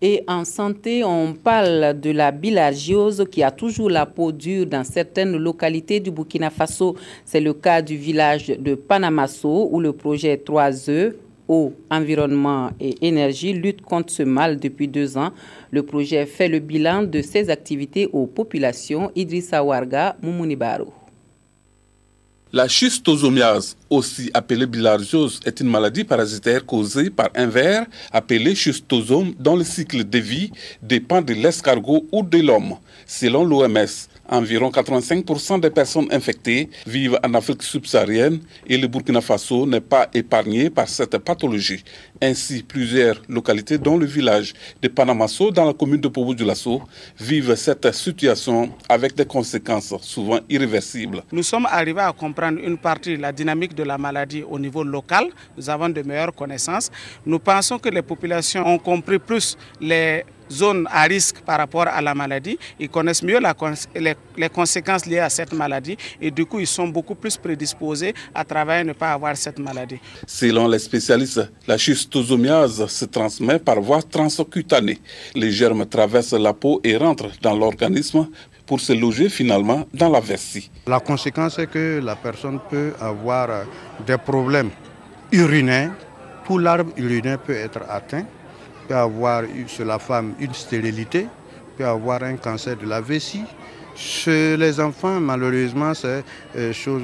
Et en santé, on parle de la bilharziose qui a toujours la peau dure dans certaines localités du Burkina Faso. C'est le cas du village de Panamasso où le projet 3E, eau, environnement et énergie, lutte contre ce mal depuis 2 ans. Le projet fait le bilan de ses activités aux populations. Idrissa Warga, Moumouni Baro. La schistosomiase, aussi appelée bilharziose, est une maladie parasitaire causée par un ver appelé schistosome dont le cycle de vie dépend de l'escargot ou de l'homme. Selon l'OMS, environ 85% des personnes infectées vivent en Afrique subsaharienne et le Burkina Faso n'est pas épargné par cette pathologie. Ainsi, plusieurs localités, dont le village de Panamasso dans la commune de Pobo-Dioulasso, vivent cette situation avec des conséquences souvent irréversibles. Nous sommes arrivés à comprendre une partie de la dynamique de la maladie au niveau local. Nous avons de meilleures connaissances. Nous pensons que les populations ont compris plus les zones à risque par rapport à la maladie. Ils connaissent mieux les conséquences liées à cette maladie et du coup ils sont beaucoup plus prédisposés à travailler et ne pas avoir cette maladie. Selon les spécialistes, la schistosomiase se transmet par voie transcutanée. Les germes traversent la peau et rentrent dans l'organisme pour se loger finalement dans la vessie. La conséquence est que la personne peut avoir des problèmes urinaires. Tout l'arbre urinaire peut être atteint. Peut avoir chez la femme une stérilité, peut avoir un cancer de la vessie. Chez les enfants, malheureusement, c'est chose.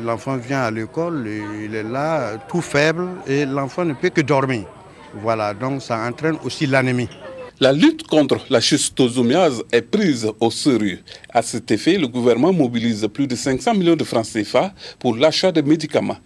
L'enfant vient à l'école, il est là, tout faible, et l'enfant ne peut que dormir. Voilà, donc ça entraîne aussi l'anémie. La lutte contre la schistosomiase est prise au sérieux. À cet effet, le gouvernement mobilise plus de 500 millions de francs CFA pour l'achat de médicaments.